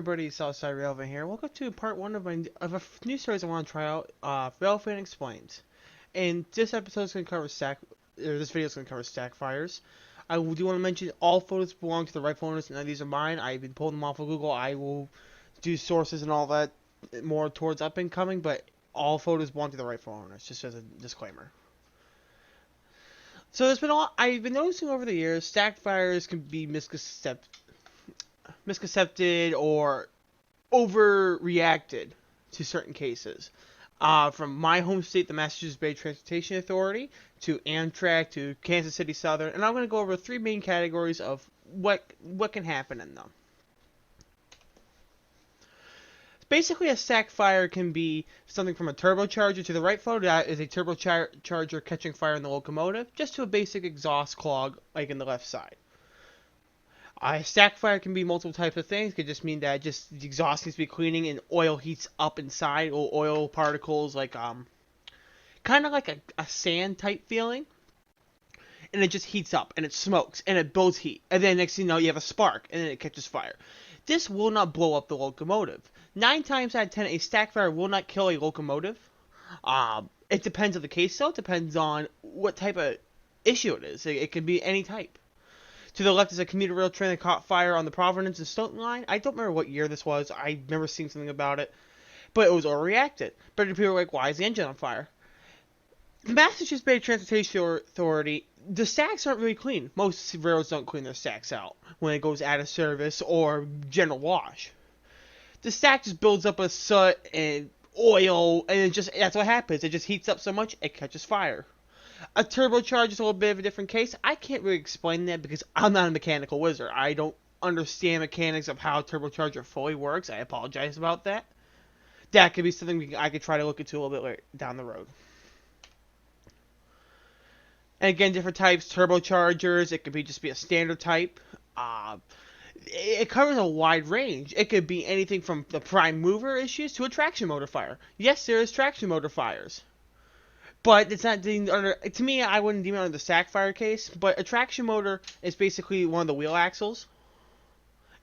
everybody? Southside Railfan here. Welcome to part one of a new series I want to try out. Railfan Explains. And this episode is going to cover this video is going to cover stack fires. I do want to mention all photos belong to the rightful owners. None of these are mine. I've been pulling them off of Google. I will do sources and all that more towards up and coming, but all photos belong to the rightful owners. Just as a disclaimer. So I've been noticing over the years, stack fires can be misconcepted or overreacted to certain cases. From my home state, the Massachusetts Bay Transportation Authority, to Amtrak, to Kansas City Southern, and I'm going to go over three main categories of what can happen in them. Basically, a stack fire can be something from a turbocharger to the right photo, that is a turbocharger catching fire in the locomotive, just to a basic exhaust clog like in the left side. A stack fire can be multiple types of things. It could just mean that the exhaust needs to be cleaning and oil heats up inside, or oil particles like kind of like a sand type feeling, and it just heats up and it smokes and it builds heat, and then next thing you know you have a spark and then it catches fire. This will not blow up the locomotive. 9 times out of 10, a stack fire will not kill a locomotive. It depends on the case, though. It depends on what type of issue it is. It can be any type. To the left is a commuter rail train that caught fire on the Providence and Stoughton line. I don't remember what year this was. I remember seeing something about it. But it was overreacted. But people were like, why is the engine on fire? The Massachusetts Bay Transportation Authority, the stacks aren't really clean. Most railroads don't clean their stacks out when it goes out of service or general wash. The stack just builds up with soot and oil, and that's what happens. It just heats up so much, it catches fire. A turbocharger is a little bit of a different case. I can't really explain that because I'm not a mechanical wizard. I don't understand mechanics of how a turbocharger fully works. I apologize about that. That could be something I could try to look into a little bit later down the road. And again, different types, turbochargers. It could just be a standard type. It covers a wide range. It could be anything from the prime mover issues to a traction motor fire. Yes, there is traction motor fires. But it's not deemed under, to me, I wouldn't deem it under the stack fire case, but a traction motor is basically one of the wheel axles.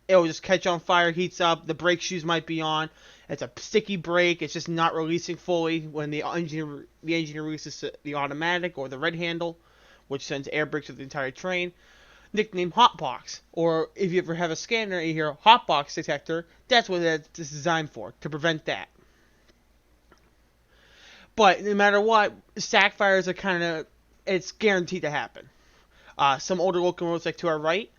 It will just catch on fire, heats up, the brake shoes might be on, it's a sticky brake, it's just not releasing fully when the engine releases the automatic or the red handle, which sends air brakes through the entire train. Nicknamed hotbox, or if you ever have a scanner and you hear hotbox detector, that's what it's designed for, to prevent that. But no matter what, stack fires are it's guaranteed to happen. Some older locomotives, like to our right,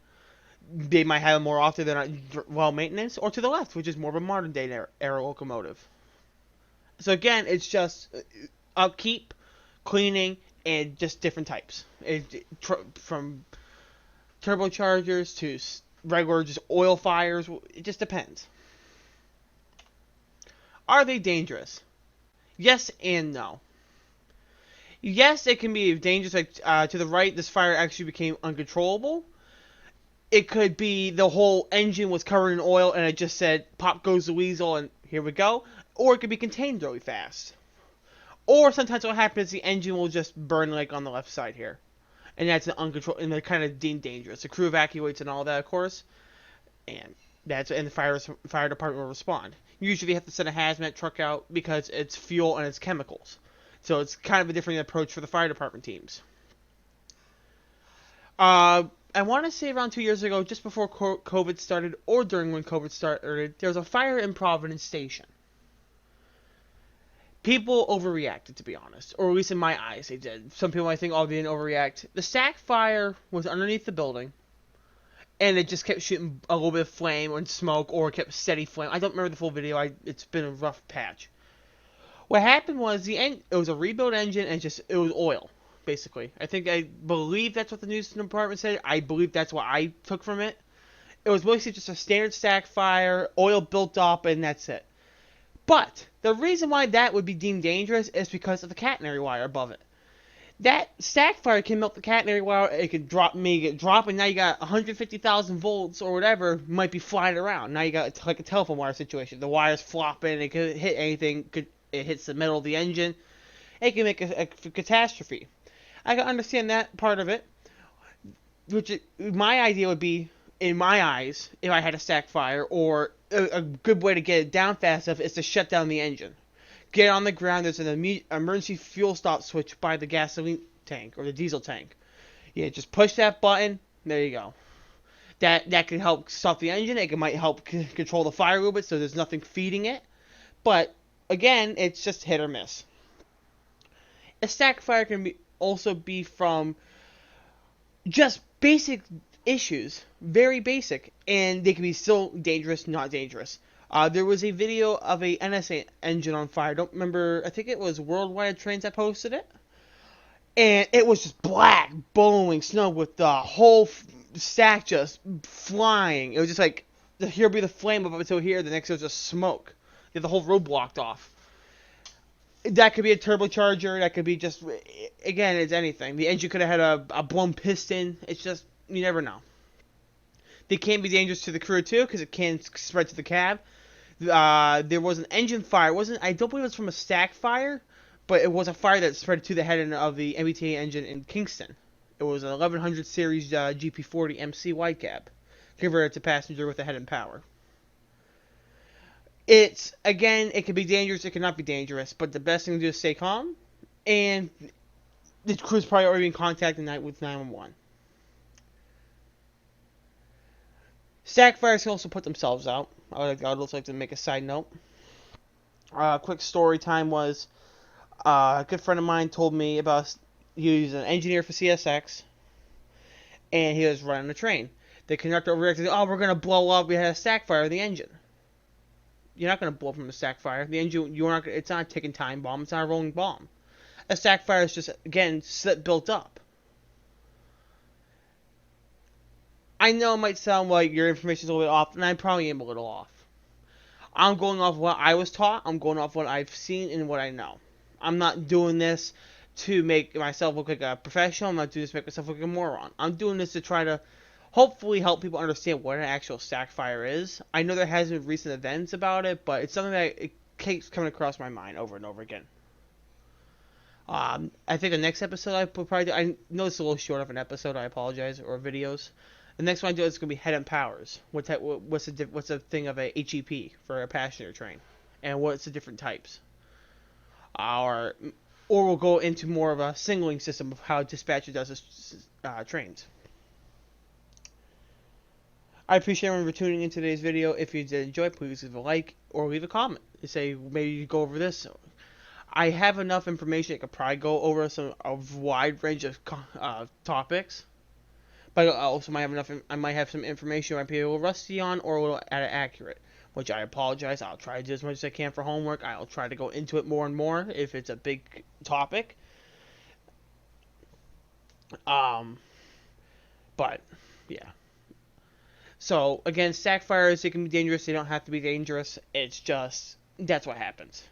they might have them more often than well maintenance, or to the left, which is more of a modern day era locomotive. So again, it's just upkeep, cleaning, and just different types. From turbochargers to regular just oil fires, it just depends. Are they dangerous? Yes and no. Yes, it can be dangerous. Like to the right, this fire actually became uncontrollable. It could be the whole engine was covered in oil and it just said, "Pop goes the weasel," and here we go. Or it could be contained really fast. Or sometimes what happens is the engine will just burn like on the left side here, and that's an uncontrolled, and they're kind of deemed dangerous. The crew evacuates and all that, of course, and the fire department will respond. Usually, you have to send a hazmat truck out because it's fuel and it's chemicals. So it's kind of a different approach for the fire department teams. I want to say around 2 years ago, just before COVID started, or during when COVID started, there was a fire in Providence Station. People overreacted, to be honest, or at least in my eyes, they did. Some people might think, oh, they didn't overreact. The stack fire was underneath the building, and it just kept shooting a little bit of flame and smoke, or it kept steady flame. I don't remember the full video. It's been a rough patch. What happened was it was a rebuilt engine, and it was oil, basically. I believe that's what the news department said. I believe that's what I took from it. It was mostly just a standard stack fire, oil built up, and that's it. But the reason why that would be deemed dangerous is because of the catenary wire above it. That stack fire can melt the catenary wire. It could drop, and now you got 150,000 volts or whatever might be flying around. Now you got like a telephone wire situation. The wire's flopping. It could hit anything. It hits the middle of the engine. It can make a catastrophe. I can understand that part of it. My idea would be in my eyes, if I had a stack fire, or a good way to get it down fast enough is to shut down the engine. Get it on the ground. There's an emergency fuel stop switch by the gasoline tank or the diesel tank. Yeah, just push that button. There you go. That can help stop the engine. It might help control the fire a little bit, so there's nothing feeding it. But again, it's just hit or miss. A stack fire can also be from just basic issues, very basic, and they can be still dangerous, not dangerous. There was a video of a NSA engine on fire. I don't remember. I think it was Worldwide Trains that posted it, and it was just black, billowing snow with the whole stack just flying. It was just like here be the flame up until here. The next was just smoke. They had the whole road blocked off. That could be a turbocharger. That could be just, again, it's anything. The engine could have had a blown piston. It's just, you never know. They can be dangerous to the crew too, because it can spread to the cab. There was an engine fire. I don't believe it was from a stack fire, but it was a fire that spread to the head end of the MBTA engine in Kingston. It was an 1100 series GP40 MC wide cab, converted to passenger with a head and power. It's, again, it can be dangerous, it cannot be dangerous, but the best thing to do is stay calm, and the crew's probably already in contact tonight with 911. Stack fires can also put themselves out. I would also like to make a side note. Quick story time was, a good friend of mine told me about, he was an engineer for CSX, and he was running a train. The conductor overreacted, oh, we're going to blow up, we had a stack fire in the engine. You're not going to blow up from a stack fire. The engine, it's not a ticking time bomb. It's not a rolling bomb. A stack fire is just, again, slip built up. I know it might sound like your information is a little bit off, and I probably am a little off. I'm going off what I was taught. I'm going off what I've seen and what I know. I'm not doing this to make myself look like a professional. I'm not doing this to make myself look like a moron. I'm doing this to try to hopefully help people understand what an actual stack fire is. I know there has been recent events about it, but it's something that it keeps coming across my mind over and over again. I think the next episode I probably do, I know it's a little short of an episode, I apologize, or videos. The next one I do is going to be head and powers. What's the thing of a HEP for a passenger train, and what's the different types? Or we'll go into more of a signaling system of how dispatcher does trains. I appreciate everyone for tuning in today's video. If you did enjoy, please leave a like or leave a comment. Say maybe you go over this. I have enough information. I could probably go over a wide range of topics, but I also might have enough. I might have some information I might be a little rusty on or a little accurate, which I apologize. I'll try to do as much as I can for homework. I'll try to go into it more and more if it's a big topic. But yeah. So, again, stack fires, they can be dangerous. They don't have to be dangerous. It's just, that's what happens.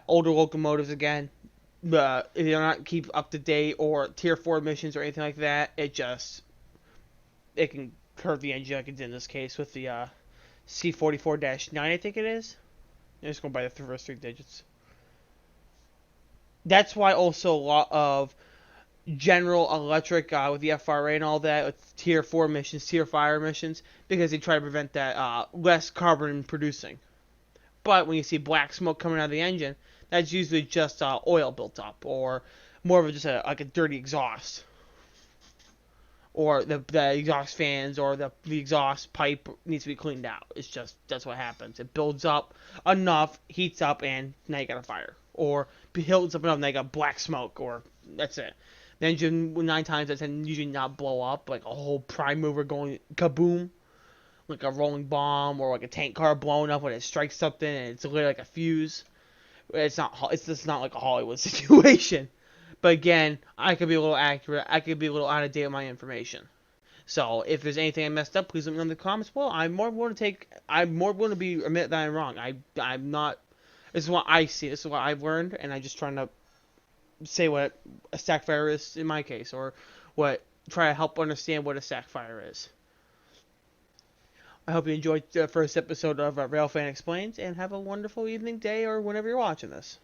Older locomotives, again, if they don't keep up to date or Tier 4 emissions or anything like that, it can curve the engine like it did in this case with the C44-9, I think it is. I'm just going by the first three digits. That's why also a lot of General Electric with the FRA and all that, with Tier 4 emissions, Tier 5 emissions, because they try to prevent that less carbon producing. But when you see black smoke coming out of the engine, that's usually just oil built up, or more of just like a dirty exhaust. Or the exhaust fans, or the exhaust pipe needs to be cleaned out. It's just, that's what happens. It builds up enough, heats up, and now you got a fire. Or builds up enough, and now you got black smoke, or that's it. The engine, 9 times out of 10, usually not blow up, like a whole prime mover going kaboom, like a rolling bomb, or like a tank car blowing up when it strikes something, and it's literally like a fuse. It's just not like a Hollywood situation. But again, I could be a little accurate, I could be a little out of date with my information. So, if there's anything I messed up, please let me know in the comments. Well, I'm more willing to admit that I'm wrong. I'm not, this is what I see, this is what I've learned, and I'm just trying to say what a stack fire is in my case, or try to help understand what a stack fire is. I hope you enjoyed the first episode of Railfan Explains, and have a wonderful evening, day, or whenever you're watching this.